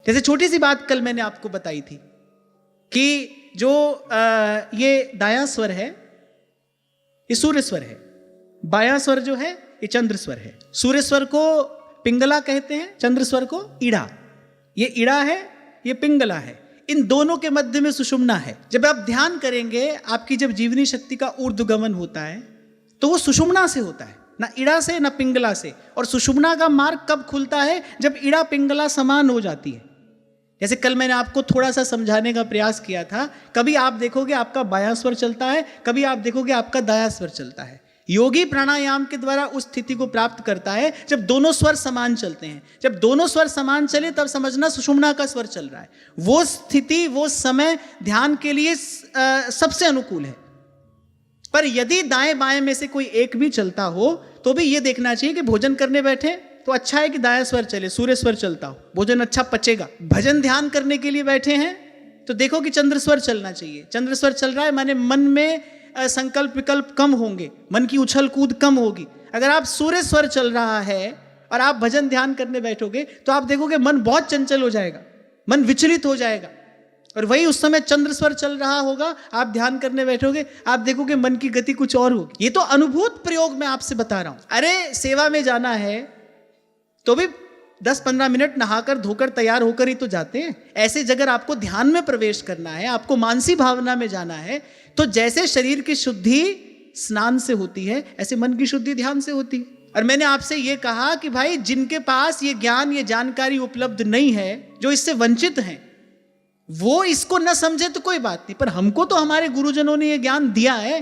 जैसे छोटी सी बात कल मैंने आपको बताई थी कि जो ये दायां स्वर है ये सूर्य स्वर है, बायां स्वर जो है ये चंद्र स्वर है। सूर्य स्वर को पिंगला कहते हैं, चंद्र स्वर को ईड़ा। ये ईड़ा है, ये पिंगला है। इन दोनों के मध्य में सुषुम्ना है। जब आप ध्यान करेंगे आपकी जब जीवनी शक्ति का ऊर्ध्वगमन होता है तो वो सुषुम्ना से होता है, ना ईड़ा से ना पिंगला से। और सुषुम्ना का मार्ग कब खुलता है? जब ईड़ा पिंगला समान हो जाती है। जैसे कल मैंने आपको थोड़ा सा समझाने का प्रयास किया था, कभी आप देखोगे आपका बायां स्वर चलता है, कभी आप देखोगे आपका दायां स्वर चलता है। योगी प्राणायाम के द्वारा उस स्थिति को प्राप्त करता है जब दोनों स्वर समान चलते हैं। जब दोनों स्वर समान चले तब समझना सुषुम्ना का स्वर चल रहा है। वो स्थिति, वो समय ध्यान के लिए सबसे अनुकूल है। पर यदि दाएं बाएं में से कोई एक भी चलता हो तो भी ये देखना चाहिए कि भोजन करने बैठे तो अच्छा है कि दायां स्वर चले, सूर्य स्वर चलता हो, भोजन अच्छा पचेगा। भजन ध्यान करने के लिए बैठे हैं तो देखो कि चंद्र स्वर चलना चाहिए। चंद्र स्वर चल रहा है माने मन में संकल्प विकल्प कम होंगे, मन की उछल कूद कम होगी। अगर आप सूर्य स्वर चल रहा है और आप भजन ध्यान करने बैठोगे तो आप देखोगे मन बहुत चंचल हो जाएगा, मन विचलित हो जाएगा। और वही उस समय चंद्र स्वर चल रहा होगा, आप ध्यान करने बैठोगे, आप देखोगे मन की गति कुछ और होगी। ये तो अनुभूत प्रयोग मैं आपसे बता रहा हूं। अरे सेवा में जाना है तो भी 10-15 मिनट नहाकर धोकर तैयार होकर ही तो जाते हैं। ऐसे अगर आपको ध्यान में प्रवेश करना है, आपको मानसी भावना में जाना है, तो जैसे शरीर की शुद्धि स्नान से होती है ऐसे मन की शुद्धि ध्यान से होती है। और मैंने आपसे ये कहा कि भाई जिनके पास ये ज्ञान, ये जानकारी उपलब्ध नहीं है, जो इससे वंचित हैं, वो इसको न समझे तो कोई बात नहीं, पर हमको तो हमारे गुरुजनों ने ये ज्ञान दिया है।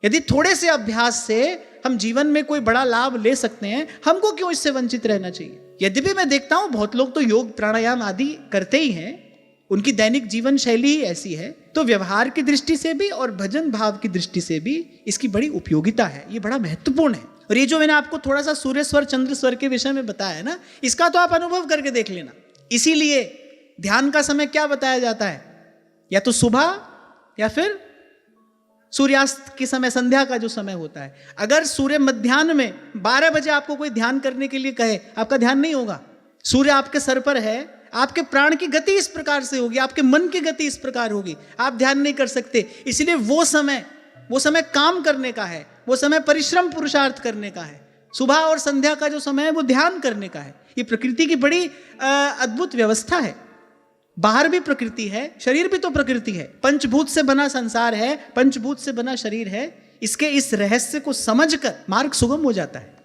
यदि थोड़े से अभ्यास से हम जीवन में कोई बड़ा लाभ ले सकते हैं, हमको क्यों इससे वंचित रहना चाहिए? यद्यपि मैं देखता हूं बहुत लोग तो योग प्राणायाम आदि करते ही हैं, उनकी दैनिक जीवन शैली ही ऐसी है, तो व्यवहार की दृष्टि से भी और भजन भाव की दृष्टि से भी इसकी बड़ी उपयोगिता है। ये बड़ा महत्वपूर्ण है। और ये जो मैंने आपको थोड़ा सा सूर्य स्वर चंद्र स्वर के विषय में बताया है ना, इसका तो आप अनुभव करके देख लेना। इसीलिए ध्यान का समय क्या बताया जाता है? या तो सुबह या फिर सूर्यास्त के समय, संध्या का जो समय होता है। अगर सूर्य मध्याह्न में 12 बजे आपको कोई ध्यान करने के लिए कहे, आपका ध्यान नहीं होगा। सूर्य आपके सर पर है, आपके प्राण की गति इस प्रकार से होगी, आपके मन की गति इस प्रकार होगी, आप ध्यान नहीं कर सकते। इसलिए वो समय काम करने का है, वो समय परिश्रम पुरुषार्थ करने का है। सुबह और संध्या का जो समय है वो ध्यान करने का है। ये प्रकृति की बड़ी अद्भुत व्यवस्था है। बाहर भी प्रकृति है, शरीर भी तो प्रकृति है। पंचभूत से बना संसार है, पंचभूत से बना शरीर है। इसके इस रहस्य को समझकर मार्ग सुगम हो जाता है।